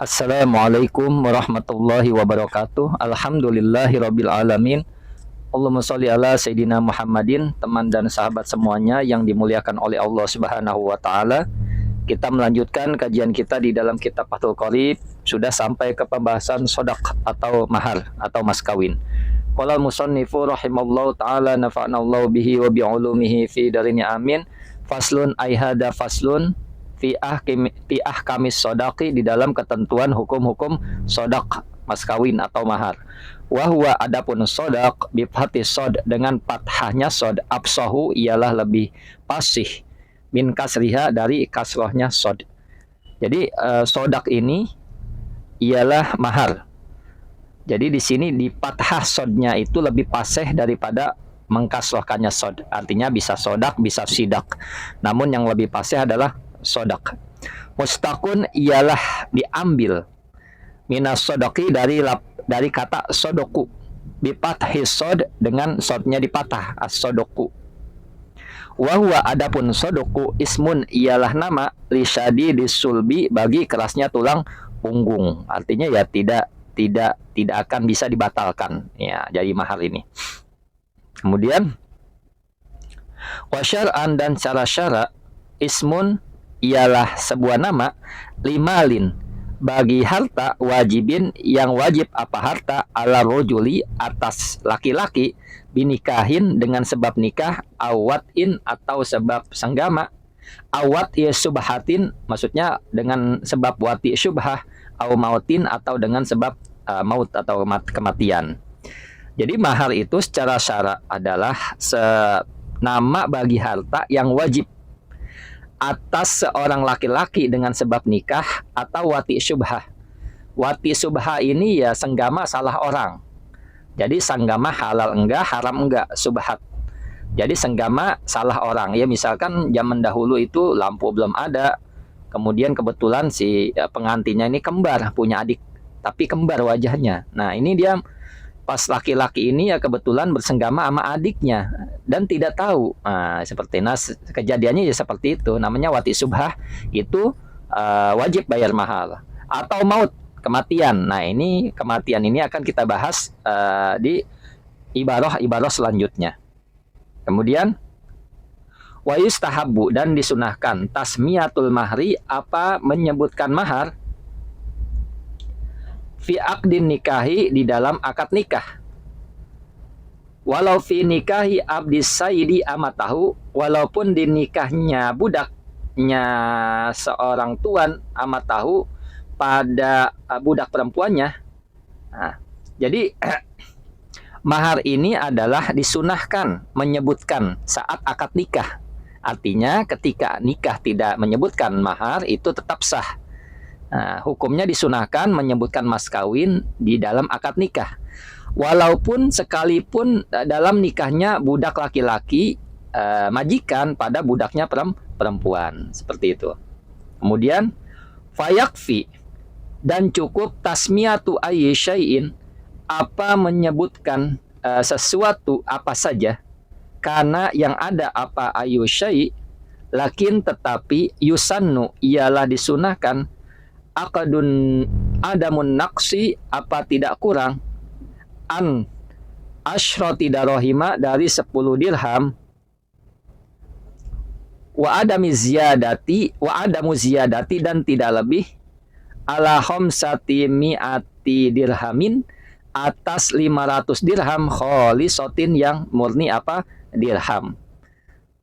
Assalamualaikum warahmatullahi wabarakatuh. Alhamdulillahirabbil alamin. Allahumma sholli ala sayidina Muhammadin. Teman dan sahabat semuanya yang dimuliakan oleh Allah Subhanahu wa taala. Kita melanjutkan kajian kita di dalam kitab Fathul Qorib. Sudah sampai ke pembahasan sodak atau mahar atau mas kawin. Qala musannifu rahimallahu taala nafa'nallahu bihi wa bi'ulumihi fi darini amin. Faslun aihada faslun fi ahkamis sodaki, di dalam ketentuan hukum-hukum sodak mas kawin atau mahar. Wahwa adapun sodak bifati sod, dengan fathahnya sod, absahu ialah lebih fasih, min kasriha dari kasrohnya sod. Jadi sodak ini ialah mahar. Jadi di sini di fathah sodnya itu lebih fasih daripada mengkasrohkannya sod. Artinya bisa sodak, bisa sidak. Namun yang lebih fasih adalah sodak. Mustaqun ialah diambil minas sodoki dari kata sodoku, bipathis sod, dengan sodnya dipatah, as sodoku. Wahwa adapun sodoku ismun ialah nama lisyadi disulbi, bagi kerasnya tulang punggung. Artinya ya tidak akan bisa dibatalkan ya jadi mahar ini. Kemudian wasyar'an, dan cara syara, ismun ialah sebuah nama limalin, bagi harta wajibin yang wajib apa harta, ala rojuli atas laki-laki, binikahin dengan sebab nikah, awatin atau sebab senggama, awat ya subhatin maksudnya dengan sebab wati syubhah, au mautin atau dengan sebab maut atau kematian. Jadi mahar itu secara syara adalah nama bagi harta yang wajib atas seorang laki-laki dengan sebab nikah atau wati syubhah. Wati syubhah ini ya senggama salah orang. Jadi senggama halal enggak, haram enggak, subhat. Jadi senggama salah orang. Ya misalkan zaman dahulu itu lampu belum ada. Kemudian kebetulan si pengantinnya ini kembar, punya adik tapi kembar wajahnya. Nah, ini dia pas laki-laki ini ya kebetulan bersenggama sama adiknya dan tidak tahu. Nah, kejadiannya ya seperti itu. Namanya wati subhah, itu wajib bayar mahal. Atau maut, kematian. Nah, ini kematian ini akan kita bahas di ibarah selanjutnya. Kemudian wa yustahabbu, dan disunahkan tasmiyatul mahri, apa menyebutkan mahar, fi aqdin nikahi, di dalam akad nikah, walau fi nikahi abdis sayyidi amatahu, walaupun di nikahnya budaknya seorang tuan, amatahu pada budak perempuannya. Nah, jadi mahar ini adalah disunahkan menyebutkan saat akad nikah. Artinya ketika nikah tidak menyebutkan mahar itu tetap sah. Nah, hukumnya disunahkan menyebutkan mas kawin di dalam akad nikah. Walaupun sekalipun dalam nikahnya budak laki-laki majikan pada budaknya perempuan. Seperti itu. Kemudian fayakfi, dan cukup tasmiyatu ayyi syai'in, apa menyebutkan sesuatu apa saja, karena yang ada apa ayu syai', lakin tetapi yusannu ialah disunahkan, akadun adamun naqsi, apa tidak kurang, an asyrati darohima, dari 10 dirham, wa adamu ziyadati, dan tidak lebih, ala khamsati mi'ati dirhamin, atas 500 dirham, kholisotin yang murni apa dirham.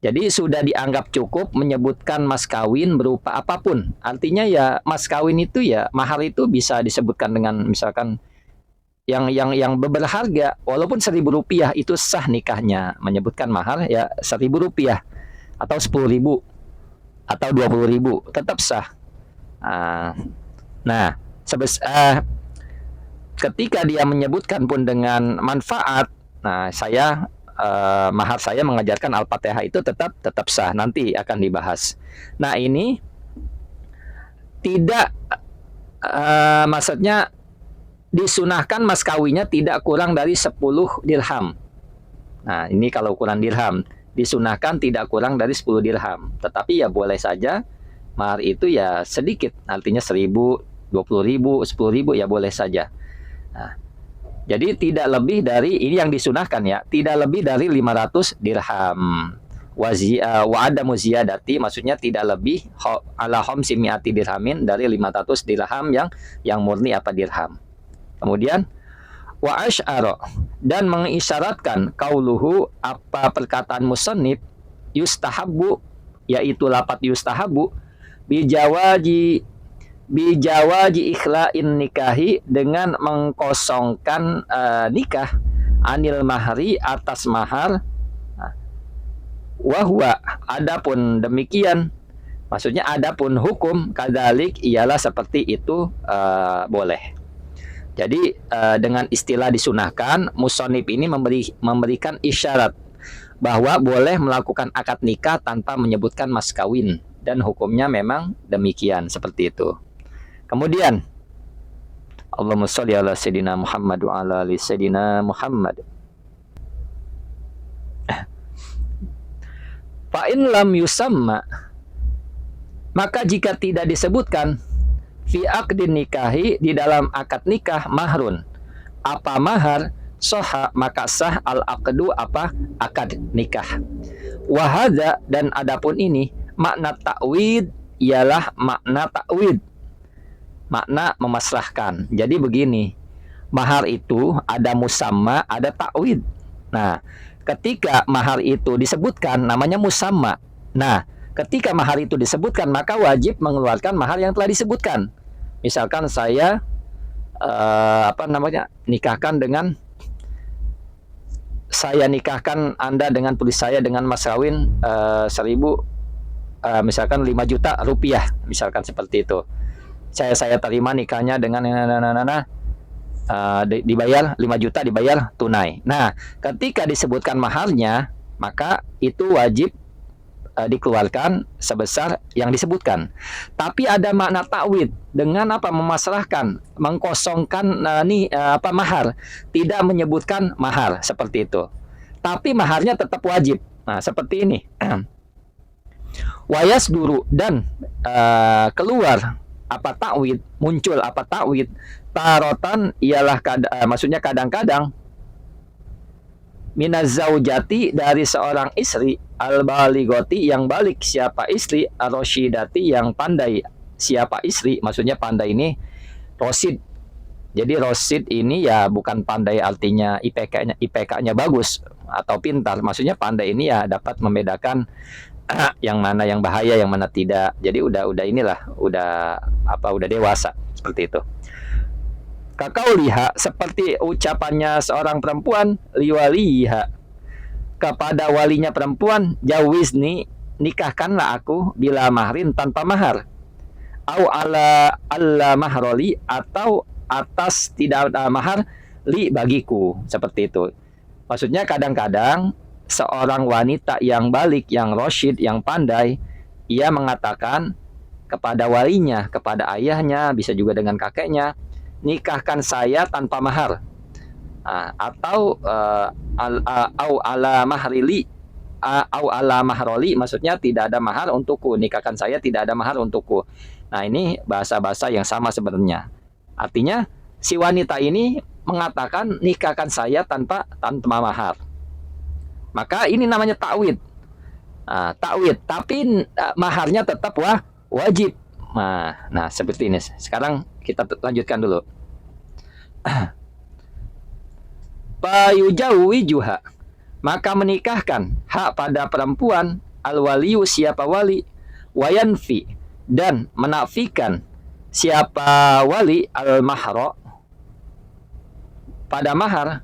Jadi sudah dianggap cukup menyebutkan mas kawin berupa apapun. Artinya ya mas kawin itu ya mahar itu bisa disebutkan dengan misalkan yang berharga, walaupun 1.000 rupiah itu sah nikahnya, menyebutkan mahar ya 1.000 rupiah atau 10.000 atau 20.000 tetap sah. Nah, ketika dia menyebutkan pun dengan manfaat, nah mahar saya mengajarkan Al-Fatihah itu tetap sah, nanti akan dibahas. Nah, ini tidak maksudnya disunahkan mas kawinnya tidak kurang dari 10 dirham. Nah, ini kalau ukuran dirham, disunahkan tidak kurang dari 10 dirham. Tetapi ya boleh saja mahar itu ya sedikit, artinya 1.000, 20.000, 10.000 ya boleh saja. Nah, jadi tidak lebih dari, ini yang disunahkan ya, tidak lebih dari 500 dirham. Wa adamu ziyadati, maksudnya tidak lebih ala khamsi mi'ati dirhamin, dari 500 dirham yang murni apa dirham. Kemudian wa asy'ara, dan mengisyaratkan kauluhu, apa perkataan musannif, yustahabbu, yaitu lapat yustahabbu, bijawaji ikhla'in nikahi, dengan mengkosongkan nikah, anil mahri, atas mahar, wahwa, adapun demikian, maksudnya adapun hukum, kadzalik, ialah seperti itu, boleh. Jadi dengan istilah disunahkan, musonib ini memberikan isyarat bahwa boleh melakukan akad nikah tanpa menyebutkan mas kawin, dan hukumnya memang demikian, seperti itu. Kemudian Allahumma sholli ala sayyidina Muhammad wa ala ali sayyidina Muhammad. Fa in lam yusamma, maka jika tidak disebutkan, fi aqdin nikahi, di dalam akad nikah, mahrun, apa mahar, soha, maka sah al aqdu, apa akad nikah. Wahada, dan adapun ini, makna ta'wid, ialah makna ta'wid, makna memasrahkan. Jadi begini, mahar itu ada musamma, ada ta'wid. Nah, ketika mahar itu disebutkan, namanya musamma. Nah, ketika mahar itu disebutkan, maka wajib mengeluarkan mahar yang telah disebutkan. Misalkan saya nikahkan Anda dengan tulis saya dengan mas kawin 1.000, misalkan 5 juta rupiah, misalkan seperti itu. Saya terima nikahnya dengan dibayar 5 juta, dibayar tunai. Nah, ketika disebutkan maharnya, maka itu wajib dikeluarkan sebesar yang disebutkan. Tapi ada makna ta'wid, dengan apa, memasrahkan, mengkosongkan mahar, tidak menyebutkan mahar, seperti itu. Tapi maharnya tetap wajib. Nah, seperti ini. Wayas duru, dan keluar apa ta'wid, muncul apa ta'wid, tarotan, ialah maksudnya kadang-kadang, minaz zaujati, dari seorang istri, al-baligoti, yang balik, siapa istri, ar-rasyidati, yang pandai, siapa istri, maksudnya pandai ini rosid. Jadi rosid ini ya bukan pandai artinya IPK-nya bagus atau pintar, maksudnya pandai ini ya dapat membedakan yang mana yang bahaya, yang mana tidak. Jadi udah dewasa, seperti itu. Kakau liha, seperti ucapannya seorang perempuan, liwaliha, kepada walinya perempuan, jawizni, nikahkanlah aku, bila mahrin, tanpa mahar, au ala mahroli, atau atas tidak ada mahar, li, bagiku, seperti itu. Maksudnya kadang-kadang seorang wanita yang balik, yang rosyid, yang pandai, ia mengatakan kepada walinya, kepada ayahnya, bisa juga dengan kakeknya, nikahkan saya tanpa mahar, atau au ala mahrili, au ala mahroli, maksudnya tidak ada mahar untukku, nikahkan saya tidak ada mahar untukku. Nah, ini bahasa-bahasa yang sama sebenarnya. Artinya si wanita ini mengatakan nikahkan saya tanpa mahar. Maka ini namanya ta'wid. Ta'wid, tapi maharnya tetap wajib. Nah, seperti ini. Sekarang kita lanjutkan dulu. Payujawijuha, maka menikahkan hak pada perempuan, al-waliyu, siapa wali, wayanfi, dan menafikan siapa wali, al-mahra, pada mahar.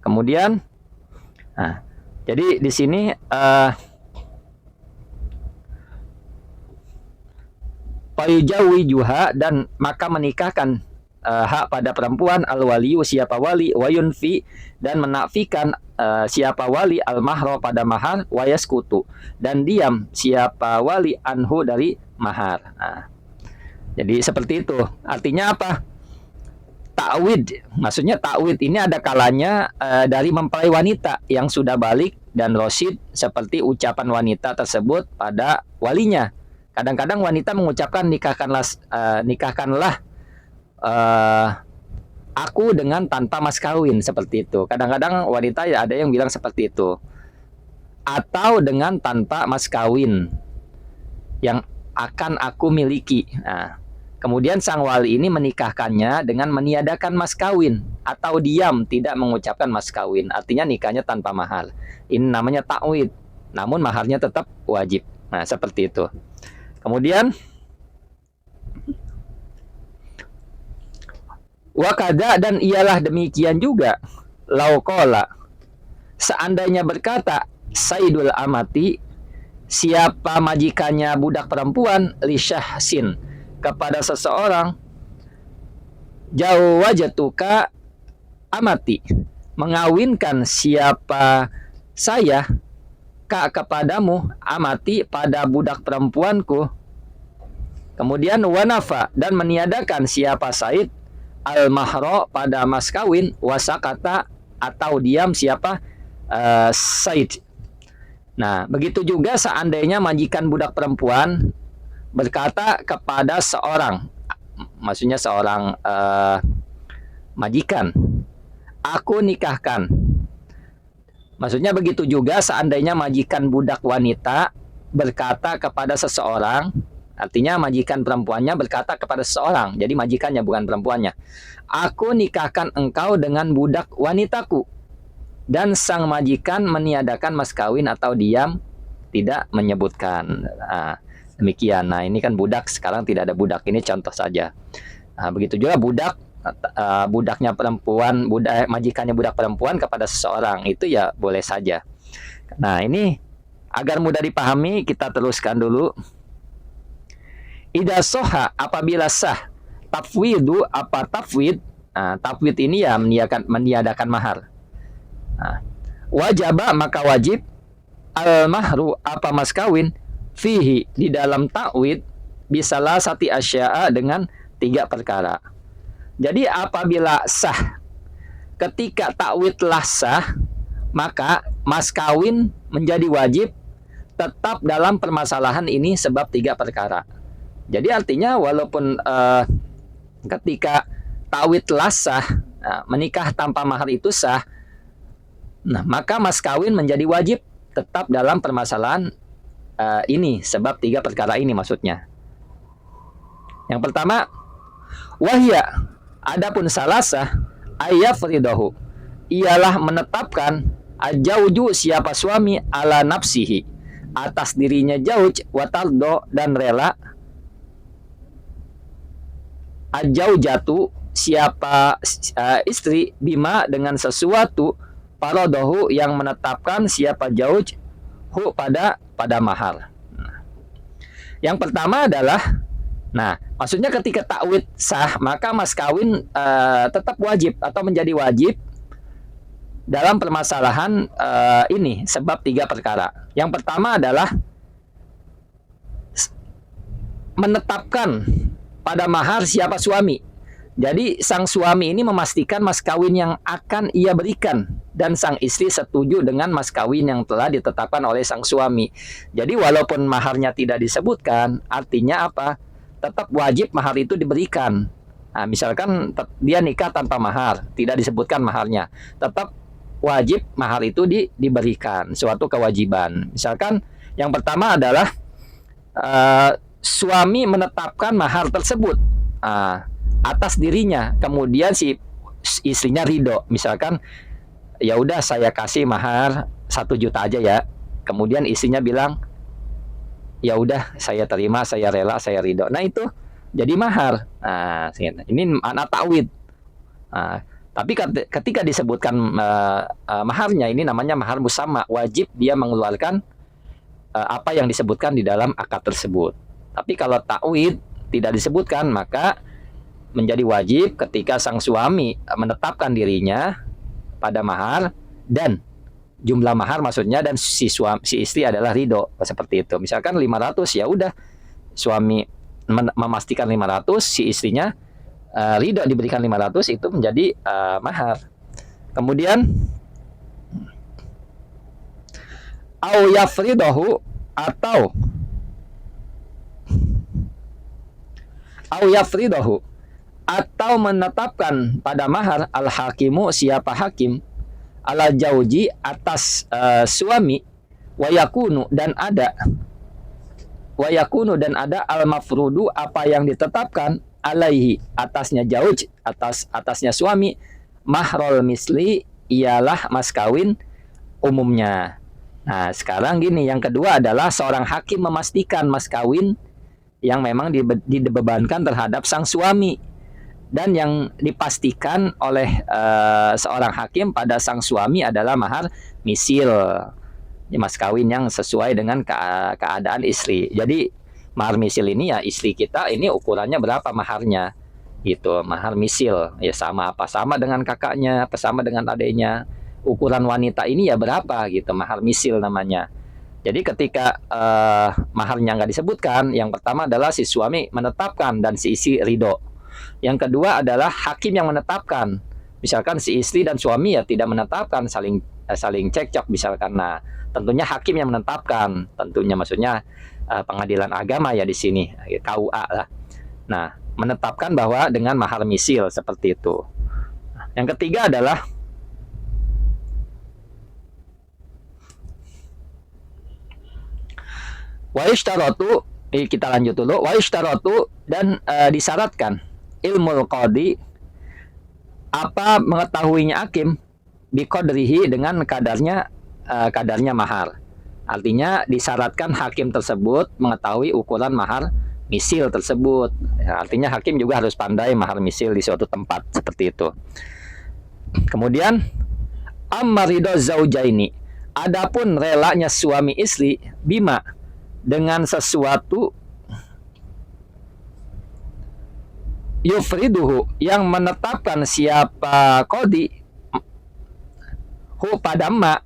Kemudian, jadi di sini payujawijuha, dan maka menikahkan hak pada perempuan, al-waliyu, siapa wali, wayunfi, dan menafikan siapa wali, al-mahra, pada mahar, wayaskutu, dan diam siapa wali, anhu, dari mahar. Jadi seperti itu. Artinya apa? Ta'wid, maksudnya ta'wid ini ada kalanya dari mempelai wanita yang sudah balik dan rosyid, seperti ucapan wanita tersebut pada walinya. Kadang-kadang wanita mengucapkan nikahkanlah uh, aku dengan tanpa mas kawin, seperti itu. Kadang-kadang wanita ya ada yang bilang seperti itu. Atau dengan tanpa mas kawin yang akan aku miliki. Nah, kemudian sang wali ini menikahkannya dengan meniadakan mas kawin atau diam tidak mengucapkan mas kawin. Artinya nikahnya tanpa mahar. Ini namanya ta'wid. Namun maharnya tetap wajib. Nah, seperti itu. Kemudian wakada, dan ialah demikian juga laukola, seandainya berkata Saidul Amati, siapa majikannya budak perempuan, li syahsin, kepada seseorang, jauh wajatuka amati, mengawinkan siapa saya kepadamu, amati, pada budak perempuanku. Kemudian wanafa, dan meniadakan siapa Said al mahro, pada mas kawin, wasakata, atau diam siapa Said. Nah, begitu juga seandainya majikan budak perempuan berkata kepada seorang, maksudnya seorang majikan, aku nikahkan. Maksudnya begitu juga seandainya majikan budak wanita berkata kepada seseorang, artinya majikan perempuannya berkata kepada seseorang, jadi majikannya bukan perempuannya, aku nikahkan engkau dengan budak wanitaku. Dan sang majikan meniadakan mas kawin atau diam tidak menyebutkan. Nah, demikian. Nah, ini kan budak, sekarang tidak ada budak, ini contoh saja. Nah, begitu juga budaknya perempuan, majikannya budak perempuan kepada seseorang, itu ya boleh saja. Nah, ini agar mudah dipahami, kita teruskan dulu. Idza soha, apabila sah, tafwidu, apa tafwid? Nah, tafwid ini ya meniadakan mahar. Nah, wajaba, maka wajib, al mahru, apa mas kawin, fihi, di dalam ta'wid, bisalah sati asya'a, dengan 3 perkara. Jadi apabila sah, ketika ta'widlah sah, maka mas kawin menjadi wajib tetap dalam permasalahan ini sebab 3 perkara. Jadi artinya walaupun ketika ta'widlah sah, menikah tanpa mahar itu sah, nah maka mas kawin menjadi wajib tetap dalam permasalahan ini sebab 3 perkara ini maksudnya. Yang pertama, wahya, adapun salasah, ayafridahu, ialah menetapkan ajauju, siapa suami, ala nafsihi, atas dirinya jauj, watardo, dan rela, ajaujatu, siapa istri, bima, dengan sesuatu, parodohu, yang menetapkan siapa jauj, hu, pada mahar. Yang pertama adalah, nah, maksudnya ketika ta'wid sah, maka mas kawin tetap wajib atau menjadi wajib dalam permasalahan ini sebab 3 perkara. Yang pertama adalah menetapkan pada mahar siapa suami. Jadi sang suami ini memastikan mas kawin yang akan ia berikan, dan sang istri setuju dengan mas kawin yang telah ditetapkan oleh sang suami. Jadi walaupun maharnya tidak disebutkan, artinya apa? Tetap wajib mahar itu diberikan. Nah, misalkan dia nikah tanpa mahar, tidak disebutkan maharnya, tetap wajib mahar itu diberikan, suatu kewajiban. Misalkan yang pertama adalah suami menetapkan mahar tersebut atas dirinya, kemudian si istrinya ridho, misalkan ya udah saya kasih mahar 1 juta aja ya, kemudian istrinya bilang ya udah saya terima, saya rela, saya ridho, nah itu jadi mahar. Nah, ini makna ta'wid. Nah, tapi ketika disebutkan maharnya, ini namanya mahar musamma, wajib dia mengeluarkan apa yang disebutkan di dalam akad tersebut. Tapi kalau ta'wid tidak disebutkan, maka menjadi wajib ketika sang suami menetapkan dirinya pada mahar dan jumlah mahar maksudnya, dan si istri adalah ridho seperti itu. Misalkan 500, ya udah suami memastikan 500, si istrinya ridho diberikan 500, itu menjadi mahar. Kemudian au yafridahu, atau au yafridahu, atau menetapkan pada mahar al-hakimu siapa hakim ala jauji atas suami wayakunu dan ada al-mafrudu apa yang ditetapkan alaihi atasnya jauj atasnya suami mahrol misli ialah mas kawin umumnya. Nah, sekarang gini, yang kedua adalah seorang hakim memastikan mas kawin yang memang dibebankan terhadap sang suami dan yang dipastikan oleh seorang hakim pada sang suami adalah mahar misil, mas kawin yang sesuai dengan keadaan istri. Jadi mahar misil ini ya istri kita ini ukurannya berapa maharnya gitu, mahar misil ya sama dengan kakaknya, apa sama dengan adiknya. Ukuran wanita ini ya berapa gitu, mahar misil namanya. Jadi ketika maharnya nggak disebutkan, yang pertama adalah si suami menetapkan dan si istri ridho. Yang kedua adalah hakim yang menetapkan. Misalkan si istri dan suami ya tidak menetapkan, saling cekcok misalkan. Nah, tentunya hakim yang menetapkan. Tentunya maksudnya pengadilan agama ya di sini, KUA lah. Nah, menetapkan bahwa dengan mahar misil seperti itu. Yang ketiga adalah waishtarotu, kita lanjut dulu. Waishtarotu dan disyaratkan ilmu qadi apa mengetahuinya hakim biqadrihi dengan kadarnya mahar. Artinya disyaratkan hakim tersebut mengetahui ukuran mahar misil tersebut. Ya, artinya hakim juga harus pandai mahar misil di suatu tempat seperti itu. Kemudian amarido zaujaini, adapun relanya suami istri bima dengan sesuatu yufriduhu yang menetapkan siapa kodi hu pada ma,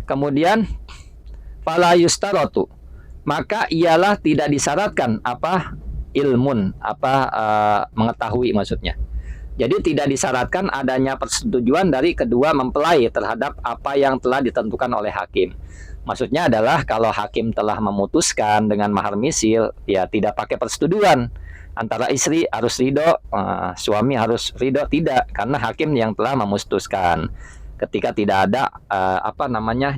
kemudian fala yustarotu maka ialah tidak disyaratkan apa ilmun mengetahui maksudnya. Jadi tidak disyaratkan adanya persetujuan dari kedua mempelai terhadap apa yang telah ditentukan oleh hakim. Maksudnya adalah kalau hakim telah memutuskan dengan mahar misil, ya tidak pakai persetujuan antara istri harus ridho, suami harus ridho, tidak, karena hakim yang telah memutuskan. Ketika tidak ada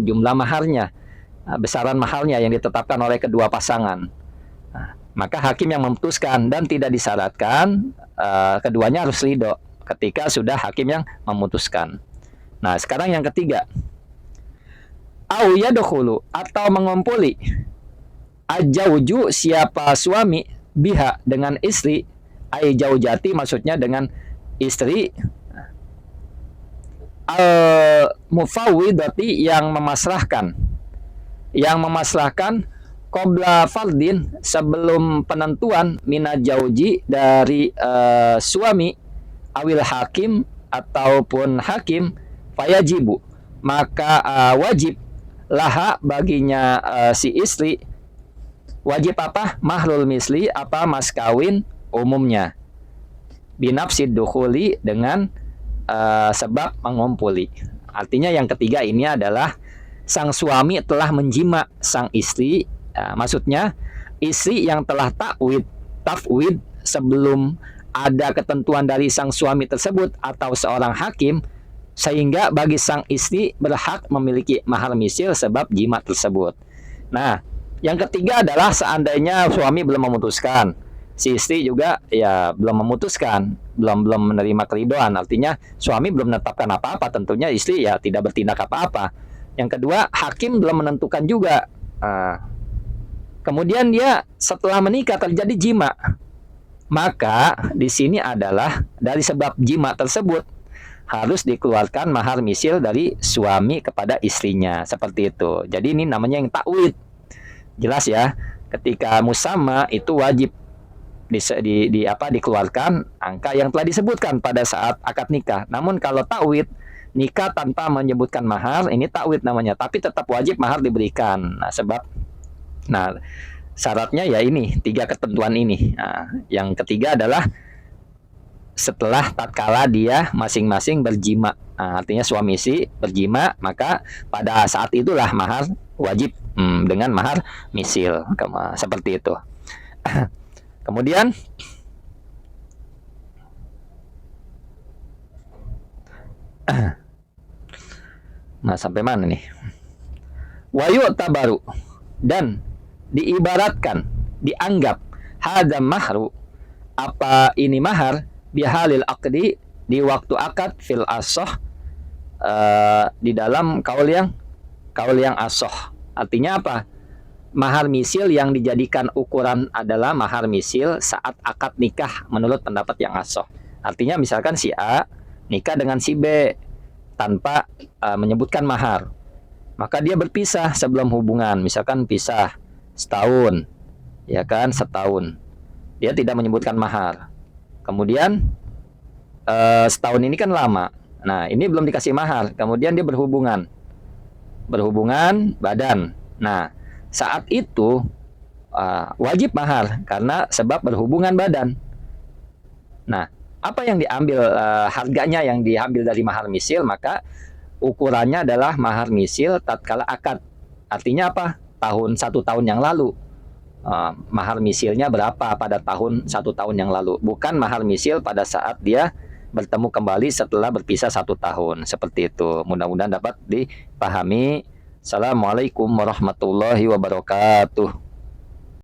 jumlah maharnya, besaran maharnya yang ditetapkan oleh kedua pasangan, maka hakim yang memutuskan dan tidak disyaratkan keduanya harus ridho ketika sudah hakim yang memutuskan. Nah, sekarang yang ketiga, au yadkhulu atau mengumpuli ajauju siapa suami biha dengan istri, ai jaujati maksudnya dengan istri, al mufawwidati yang memasrahkan qabla fardin sebelum penentuan mina jauji dari suami awil hakim ataupun hakim fayajibu maka wajib laha baginya si istri wajib apa mahrul misli apa mas kawin umumnya binafsid dukhuli dengan sebab mengumpuli. Artinya yang ketiga ini adalah sang suami telah menjima sang istri, maksudnya istri yang telah tafwid sebelum ada ketentuan dari sang suami tersebut atau seorang hakim, sehingga bagi sang istri berhak memiliki mahar misil sebab jima tersebut. Nah, yang ketiga adalah seandainya suami belum memutuskan, si istri juga ya belum memutuskan, belum menerima keridoan, artinya suami belum menetapkan apa-apa, tentunya istri ya tidak bertindak apa-apa. Yang kedua, hakim belum menentukan juga. Kemudian dia setelah menikah terjadi jima, maka di sini adalah dari sebab jima tersebut harus dikeluarkan mahar misil dari suami kepada istrinya, seperti itu. Jadi ini namanya yang takwid. Jelas ya, ketika musamma itu wajib dikeluarkan angka yang telah disebutkan pada saat akad nikah. Namun kalau takwid, nikah tanpa menyebutkan mahar, ini takwid namanya, tapi tetap wajib mahar diberikan. Nah, syaratnya ya ini, 3 ketentuan ini. Nah, yang ketiga adalah setelah tatkala dia masing-masing berjima, artinya suami istri berjima, maka pada saat itulah mahar wajib dengan mahar misil, seperti itu. Kemudian nah, sampai mana nih? Wayu tabaru, dan diibaratkan, dianggap, hadza mahru, apa ini mahar, bihalil aqdi, di waktu akad, fil asoh, di dalam kaul yang asoh. Artinya apa? Mahar misil yang dijadikan ukuran adalah mahar misil saat akad nikah menurut pendapat yang asoh. Artinya misalkan si A nikah dengan si B tanpa menyebutkan mahar, maka dia berpisah sebelum hubungan, misalkan pisah setahun, ya kan, setahun. Dia tidak menyebutkan mahar. Kemudian setahun ini kan lama. Nah, ini belum dikasih mahar. Kemudian dia berhubungan badan. Nah, saat itu wajib mahar karena sebab berhubungan badan. Nah, apa yang diambil harganya yang diambil dari mahar misil, maka ukurannya adalah mahar misil tatkala akad. Artinya apa? Satu tahun yang lalu. Mahar misilnya berapa pada satu tahun yang lalu, bukan mahar misil pada saat dia bertemu kembali setelah berpisah 1 tahun. Seperti itu. Mudah-mudahan dapat dipahami. Assalamualaikum warahmatullahi wabarakatuh.